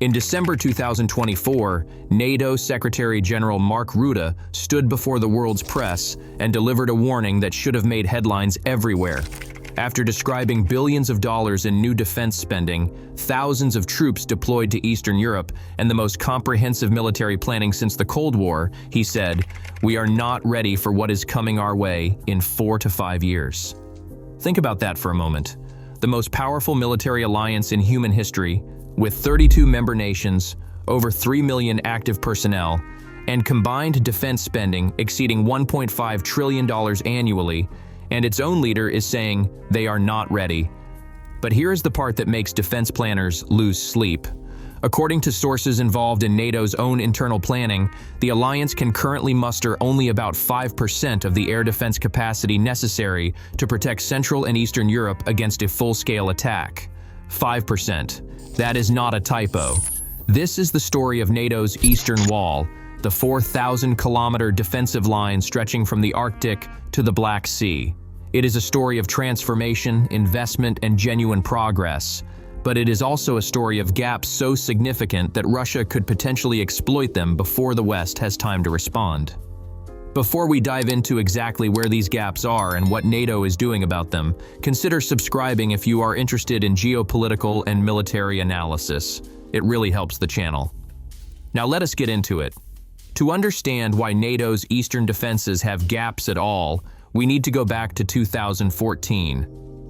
In December 2024, NATO Secretary General Mark Rutte stood before the world's press and delivered a warning that should have made headlines everywhere. After describing billions of dollars in new defense spending, thousands of troops deployed to Eastern Europe, and the most comprehensive military planning since the Cold War, he said, "We are not ready for what is coming our way in 4 to 5 years." Think about that for a moment. The most powerful military alliance in human history, with 32 member nations, over 3 million active personnel, and combined defense spending exceeding $1.5 trillion annually, and its own leader is saying they are not ready. But here is the part that makes defense planners lose sleep. According to sources involved in NATO's own internal planning, the alliance can currently muster only about 5% of the air defense capacity necessary to protect Central and Eastern Europe against a full-scale attack. 5%. That is not a typo. This is the story of NATO's Eastern Wall, the 4,000-kilometer defensive line stretching from the Arctic to the Black Sea. It is a story of transformation, investment, and genuine progress. But it is also a story of gaps so significant that Russia could potentially exploit them before the West has time to respond. Before we dive into exactly where these gaps are and what NATO is doing about them, consider subscribing if you are interested in geopolitical and military analysis. It really helps the channel. Now let us get into it. To understand why NATO's eastern defenses have gaps at all, we need to go back to 2014.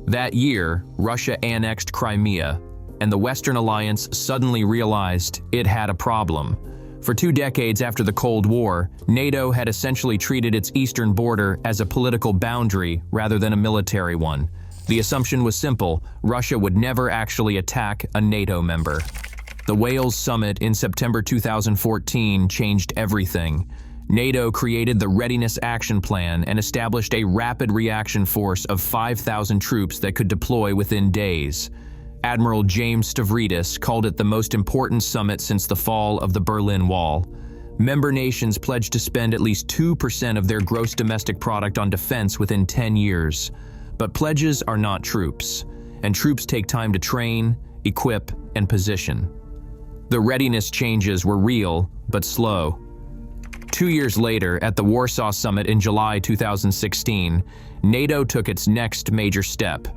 That year, Russia annexed Crimea, and the Western Alliance suddenly realized it had a problem. For 2 decades after the Cold War, NATO had essentially treated its eastern border as a political boundary rather than a military one. The assumption was simple: Russia would never actually attack a NATO member. The Wales summit in September 2014 changed everything. NATO created the Readiness Action Plan and established a rapid reaction force of 5,000 troops that could deploy within days. Admiral James Stavridis called it the most important summit since the fall of the Berlin Wall. Member nations pledged to spend at least 2% of their gross domestic product on defense within 10 years. But pledges are not troops, and troops take time to train, equip, and position. The readiness changes were real, but slow. 2 years later, at the Warsaw Summit in July 2016, NATO took its next major step.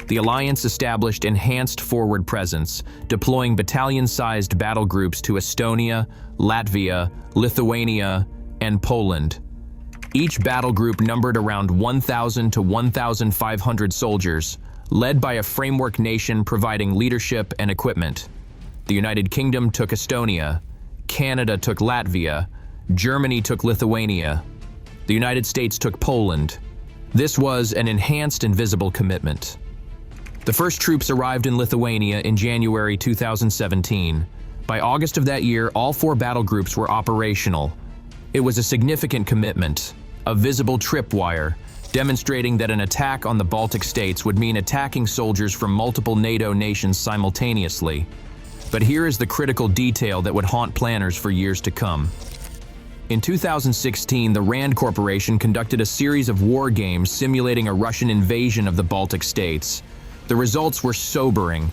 The alliance established enhanced forward presence, deploying battalion-sized battle groups to Estonia, Latvia, Lithuania, and Poland. Each battle group numbered around 1,000 to 1,500 soldiers, led by a framework nation providing leadership and equipment. The United Kingdom took Estonia, Canada took Latvia, Germany took Lithuania, the United States took Poland. This was an enhanced and visible commitment. The first troops arrived in Lithuania in January 2017. By August of that year, all 4 battle groups were operational. It was a significant commitment, a visible tripwire, demonstrating that an attack on the Baltic states would mean attacking soldiers from multiple NATO nations simultaneously. But here is the critical detail that would haunt planners for years to come. In 2016, the RAND Corporation conducted a series of war games simulating a Russian invasion of the Baltic states. The results were sobering.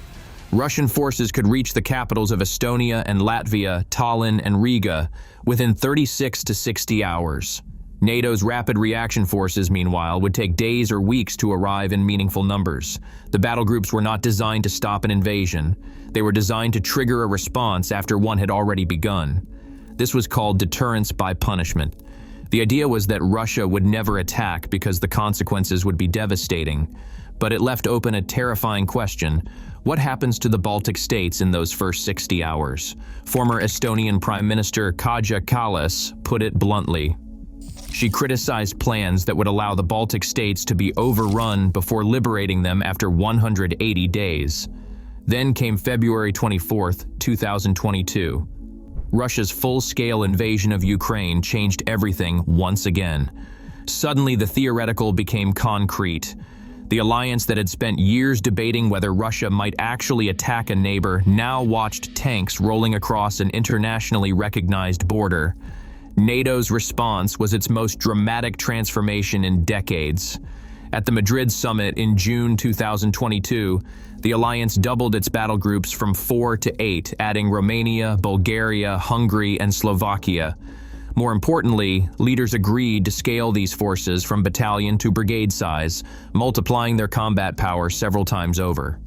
Russian forces could reach the capitals of Estonia and Latvia, Tallinn and Riga, within 36 to 60 hours. NATO's rapid reaction forces, meanwhile, would take days or weeks to arrive in meaningful numbers. The battle groups were not designed to stop an invasion. They were designed to trigger a response after one had already begun. This was called deterrence by punishment. The idea was that Russia would never attack because the consequences would be devastating. But it left open a terrifying question: what happens to the Baltic states in those first 60 hours? Former Estonian Prime Minister Kaja Kallas put it bluntly. She criticized plans that would allow the Baltic states to be overrun before liberating them after 180 days. Then came February 24, 2022. Russia's full-scale invasion of Ukraine changed everything once again. Suddenly, the theoretical became concrete. The alliance that had spent years debating whether Russia might actually attack a neighbor now watched tanks rolling across an internationally recognized border. NATO's response was its most dramatic transformation in decades. At the Madrid summit in June 2022, the alliance doubled its battle groups from 4 to 8, adding Romania, Bulgaria, Hungary, and Slovakia. More importantly, leaders agreed to scale these forces from battalion to brigade size, multiplying their combat power several times over.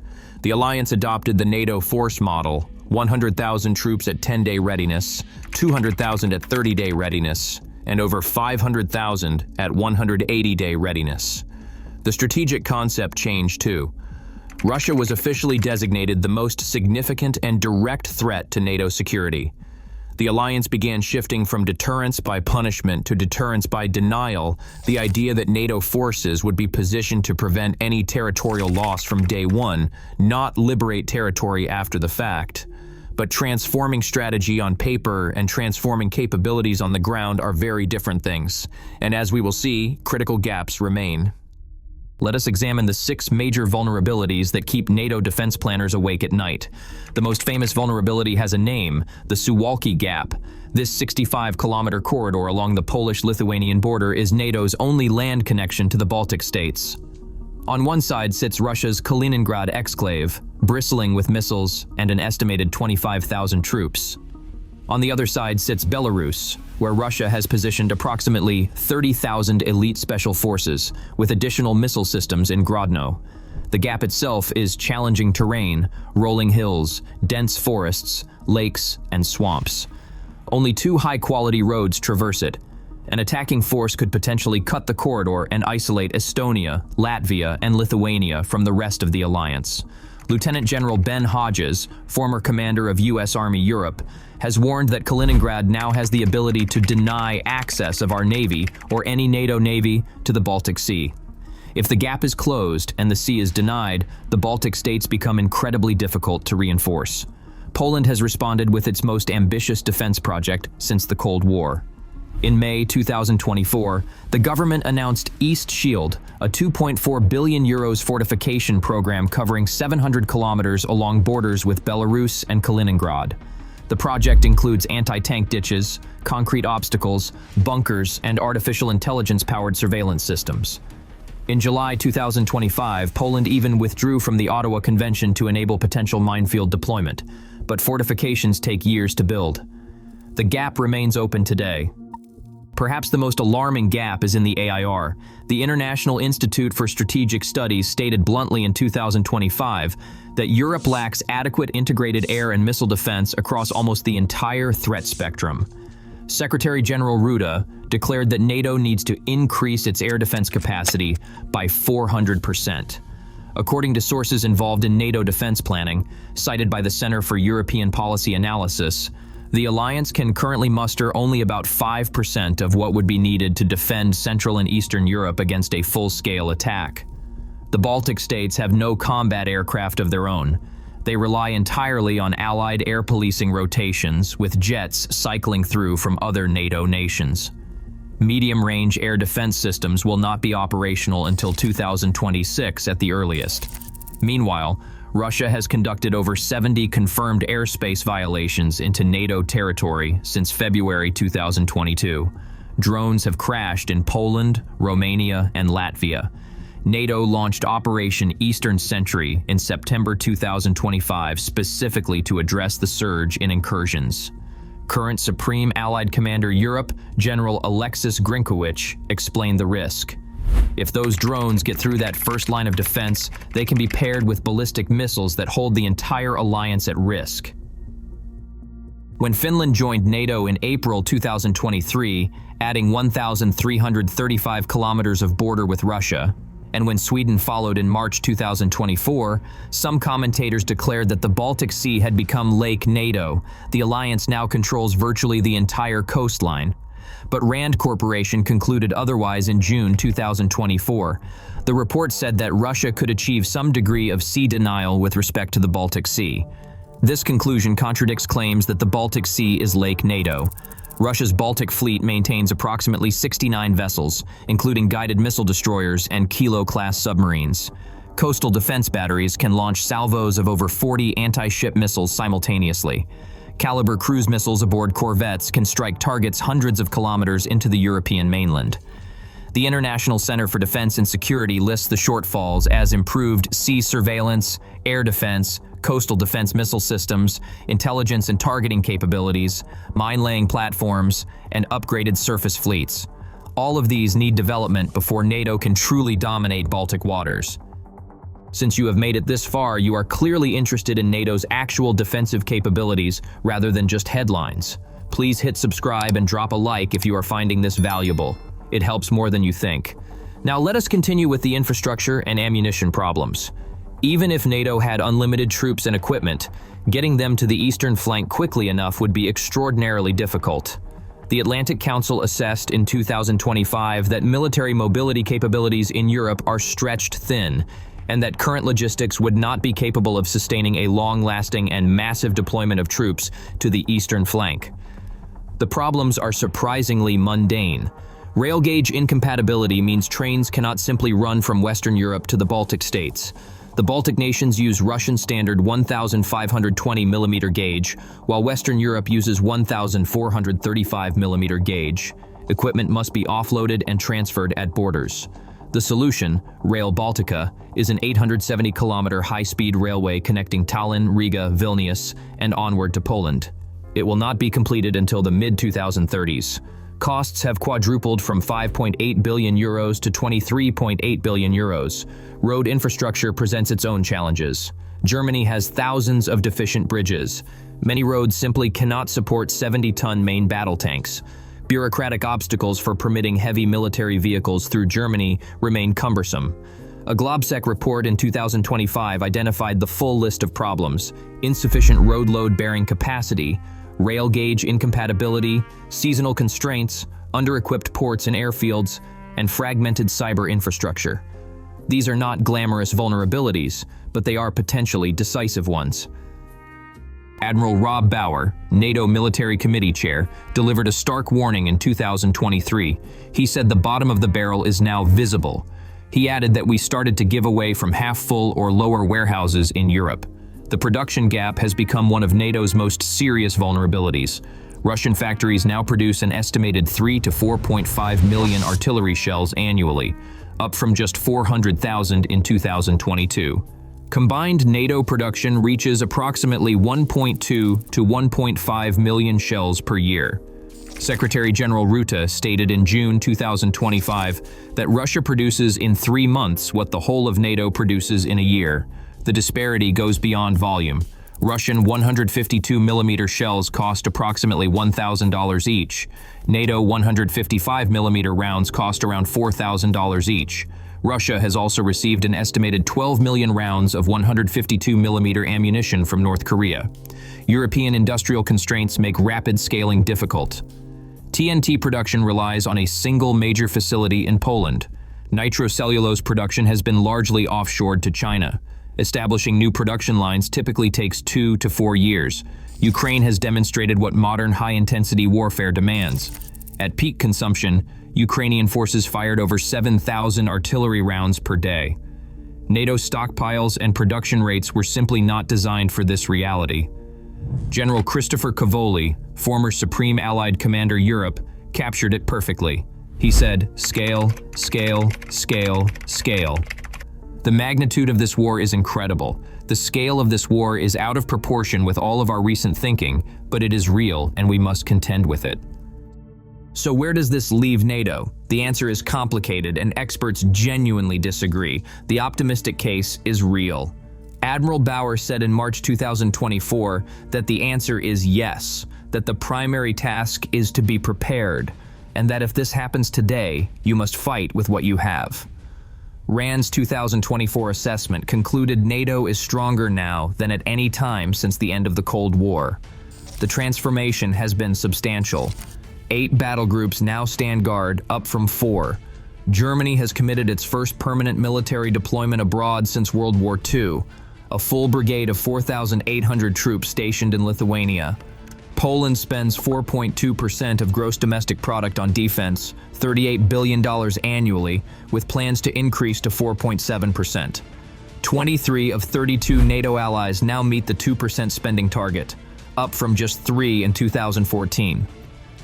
The alliance adopted the NATO force model: 100,000 troops at 10-day readiness, 200,000 at 30-day readiness, and over 500,000 at 180-day readiness. The strategic concept changed too. Russia was officially designated the most significant and direct threat to NATO security. The alliance began shifting from deterrence by punishment to deterrence by denial, the idea that NATO forces would be positioned to prevent any territorial loss from day one, not liberate territory after the fact. But transforming strategy on paper and transforming capabilities on the ground are very different things. And as we will see, critical gaps remain. Let us examine the 6 major vulnerabilities that keep NATO defense planners awake at night. The most famous vulnerability has a name: the Suwalki Gap. This 65-kilometer corridor along the Polish-Lithuanian border is NATO's only land connection to the Baltic states. On one side sits Russia's Kaliningrad exclave, bristling with missiles and an estimated 25,000 troops. On the other side sits Belarus, where Russia has positioned approximately 30,000 elite special forces, with additional missile systems in Grodno. The gap itself is challenging terrain: rolling hills, dense forests, lakes, and swamps. Only 2 high-quality roads traverse it. An attacking force could potentially cut the corridor and isolate Estonia, Latvia, and Lithuania from the rest of the alliance. Lieutenant General Ben Hodges, former commander of U.S. Army Europe, has warned that Kaliningrad now has the ability to deny access of our Navy, or any NATO Navy, to the Baltic Sea. If the gap is closed and the sea is denied, the Baltic states become incredibly difficult to reinforce. Poland has responded with its most ambitious defense project since the Cold War. In May 2024, the government announced East Shield, a 2.4 billion euros fortification program covering 700 kilometers along borders with Belarus and Kaliningrad. The project includes anti-tank ditches, concrete obstacles, bunkers, and artificial intelligence-powered surveillance systems. In July 2025, Poland even withdrew from the Ottawa Convention to enable potential minefield deployment, but fortifications take years to build. The gap remains open today. Perhaps the most alarming gap is in the AIR. The International Institute for Strategic Studies stated bluntly in 2025 that Europe lacks adequate integrated air and missile defense across almost the entire threat spectrum. Secretary General Rutte declared that NATO needs to increase its air defense capacity by 400%. According to sources involved in NATO defense planning, cited by the Center for European Policy Analysis, the alliance can currently muster only about 5% of what would be needed to defend Central and Eastern Europe against a full-scale attack. The Baltic states have no combat aircraft of their own. They rely entirely on Allied air policing rotations, with jets cycling through from other NATO nations. Medium-range air defense systems will not be operational until 2026 at the earliest. Meanwhile, Russia has conducted over 70 confirmed airspace violations into NATO territory since February 2022. Drones have crashed in Poland, Romania, and Latvia. NATO launched Operation Eastern Sentry in September 2025 specifically to address the surge in incursions. Current Supreme Allied Commander Europe, General Alexis Grinkowicz, explained the risk. If those drones get through that first line of defense, they can be paired with ballistic missiles that hold the entire alliance at risk. When Finland joined NATO in April 2023, adding 1,335 kilometers of border with Russia, and when Sweden followed in March 2024, some commentators declared that the Baltic Sea had become Lake NATO. The alliance now controls virtually the entire coastline. But Rand Corporation concluded otherwise in June 2024. The report said that Russia could achieve some degree of sea denial with respect to the Baltic Sea. This conclusion contradicts claims that the Baltic Sea is Lake NATO. Russia's Baltic fleet maintains approximately 69 vessels, including guided missile destroyers and Kilo-class submarines. Coastal defense batteries can launch salvos of over 40 anti-ship missiles simultaneously. Caliber cruise missiles aboard corvettes can strike targets hundreds of kilometers into the European mainland. The International Center for Defense and Security lists the shortfalls as improved sea surveillance, air defense, coastal defense missile systems, intelligence and targeting capabilities, mine-laying platforms, and upgraded surface fleets. All of these need development before NATO can truly dominate Baltic waters. Since you have made it this far, you are clearly interested in NATO's actual defensive capabilities rather than just headlines. Please hit subscribe and drop a like if you are finding this valuable. It helps more than you think. Now let us continue with the infrastructure and ammunition problems. Even if NATO had unlimited troops and equipment, getting them to the eastern flank quickly enough would be extraordinarily difficult. The Atlantic Council assessed in 2025 that military mobility capabilities in Europe are stretched thin, and that current logistics would not be capable of sustaining a long-lasting and massive deployment of troops to the eastern flank. The problems are surprisingly mundane. Rail gauge incompatibility means trains cannot simply run from Western Europe to the Baltic states. The Baltic nations use Russian standard 1,520 mm gauge, while Western Europe uses 1,435 mm gauge. Equipment must be offloaded and transferred at borders. The solution, Rail Baltica, is an 870-kilometer high-speed railway connecting Tallinn, Riga, Vilnius, and onward to Poland. It will not be completed until the mid-2030s. Costs have quadrupled from 5.8 billion euros to 23.8 billion euros. Road infrastructure presents its own challenges. Germany has thousands of deficient bridges. Many roads simply cannot support 70-ton main battle tanks. Bureaucratic obstacles for permitting heavy military vehicles through Germany remain cumbersome. A Globsec report in 2025 identified the full list of problems: insufficient road load-bearing capacity, rail gauge incompatibility, seasonal constraints, under-equipped ports and airfields, and fragmented cyber infrastructure. These are not glamorous vulnerabilities, but they are potentially decisive ones. Admiral Rob Bauer, NATO Military Committee Chair, delivered a stark warning in 2023. He said the bottom of the barrel is now visible. He added that we started to give away from half-full or lower warehouses in Europe. The production gap has become one of NATO's most serious vulnerabilities. Russian factories now produce an estimated 3 to 4.5 million artillery shells annually, up from just 400,000 in 2022. Combined NATO production reaches approximately 1.2 to 1.5 million shells per year. Secretary General Rutte stated in June 2025 that Russia produces in 3 months what the whole of NATO produces in a year. The disparity goes beyond volume. Russian 152mm shells cost approximately $1,000 each. NATO 155mm rounds cost around $4,000 each. Russia has also received an estimated 12 million rounds of 152mm ammunition from North Korea. European industrial constraints make rapid scaling difficult. TNT production relies on a single major facility in Poland. Nitrocellulose production has been largely offshored to China. Establishing new production lines typically takes 2 to 4 years. Ukraine has demonstrated what modern high-intensity warfare demands. At peak consumption, Ukrainian forces fired over 7,000 artillery rounds per day. NATO stockpiles and production rates were simply not designed for this reality. General Christopher Cavoli, former Supreme Allied Commander Europe, captured it perfectly. He said, "Scale, scale, scale, scale." The magnitude of this war is incredible. The scale of this war is out of proportion with all of our recent thinking, but it is real and we must contend with it. So where does this leave NATO? The answer is complicated and experts genuinely disagree. The optimistic case is real. Admiral Bauer said in March 2024 that the answer is yes, that the primary task is to be prepared, and that if this happens today, you must fight with what you have. RAND's 2024 assessment concluded NATO is stronger now than at any time since the end of the Cold War. The transformation has been substantial. 8 battle groups now stand guard, up from 4. Germany has committed its first permanent military deployment abroad since World War II, a full brigade of 4,800 troops stationed in Lithuania. Poland spends 4.2% of gross domestic product on defense, $38 billion annually, with plans to increase to 4.7%. 23 of 32 NATO allies now meet the 2% spending target, up from just 3 in 2014.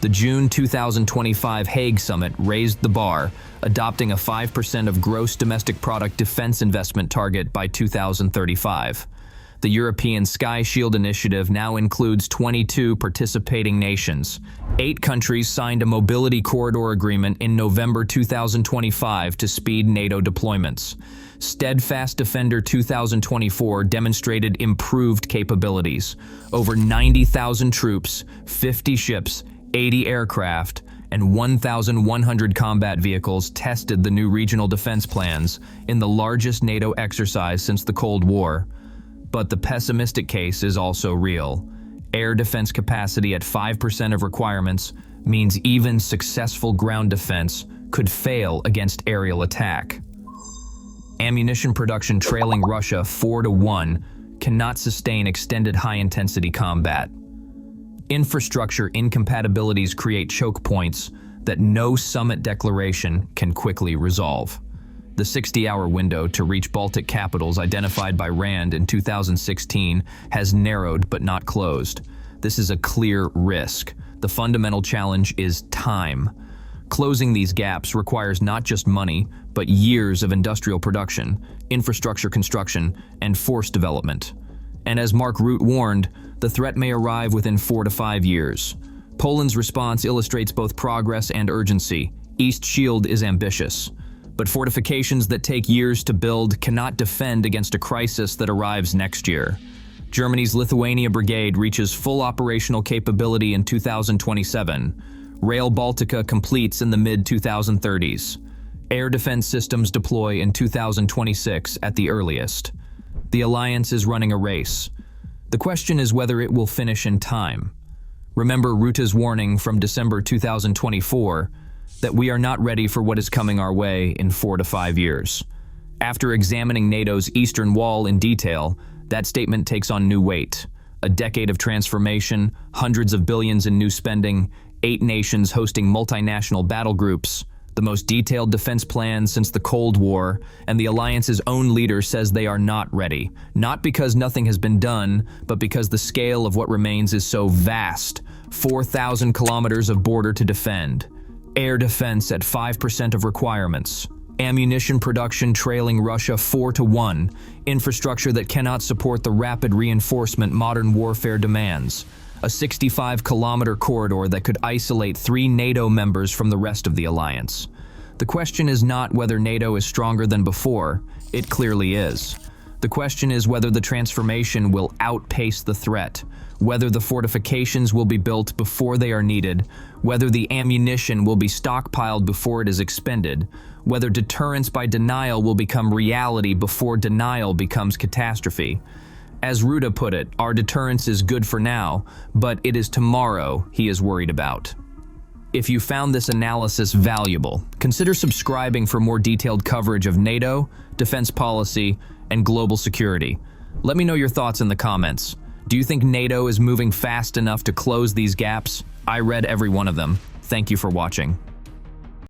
The June 2025 Hague Summit raised the bar, adopting a 5% of gross domestic product defense investment target by 2035. The European Sky Shield Initiative now includes 22 participating nations. 8 countries signed a mobility corridor agreement in November 2025 to speed NATO deployments. Steadfast Defender 2024 demonstrated improved capabilities. Over 90,000 troops, 50 ships, 80 aircraft, and 1,100 combat vehicles tested the new regional defense plans in the largest NATO exercise since the Cold War. But the pessimistic case is also real. Air defense capacity at 5% of requirements means even successful ground defense could fail against aerial attack. Ammunition production trailing Russia 4-1 cannot sustain extended high-intensity combat. Infrastructure incompatibilities create choke points that no summit declaration can quickly resolve. The 60-hour window to reach Baltic capitals identified by RAND in 2016 has narrowed but not closed. This is a clear risk. The fundamental challenge is time. Closing these gaps requires not just money, but years of industrial production, infrastructure construction, and force development. And as Mark Rutte warned, the threat may arrive within 4 to 5 years. Poland's response illustrates both progress and urgency. East Shield is ambitious, but fortifications that take years to build cannot defend against a crisis that arrives next year. Germany's Lithuania Brigade reaches full operational capability in 2027. Rail Baltica completes in the mid-2030s. Air defense systems deploy in 2026 at the earliest. The alliance is running a race. The question is whether it will finish in time. Remember Rutte's warning from December 2024 that we are not ready for what is coming our way in 4 to 5 years. After examining NATO's eastern wall in detail, that statement takes on new weight. A decade of transformation, hundreds of billions in new spending, 8 nations hosting multinational battlegroups, the most detailed defense plan since the Cold War, and the alliance's own leader says they are not ready. Not because nothing has been done, but because the scale of what remains is so vast. 4,000 kilometers of border to defend. Air defense at 5% of requirements. Ammunition production trailing Russia 4-1. Infrastructure that cannot support the rapid reinforcement modern warfare demands. A 65-kilometer corridor that could isolate 3 NATO members from the rest of the alliance. The question is not whether NATO is stronger than before. It clearly is. The question is whether the transformation will outpace the threat, whether the fortifications will be built before they are needed, whether the ammunition will be stockpiled before it is expended, whether deterrence by denial will become reality before denial becomes catastrophe. As Rutte put it, our deterrence is good for now, but it is tomorrow he is worried about. If you found this analysis valuable, consider subscribing for more detailed coverage of NATO, defense policy, and global security. Let me know your thoughts in the comments. Do you think NATO is moving fast enough to close these gaps? I read every one of them. Thank you for watching.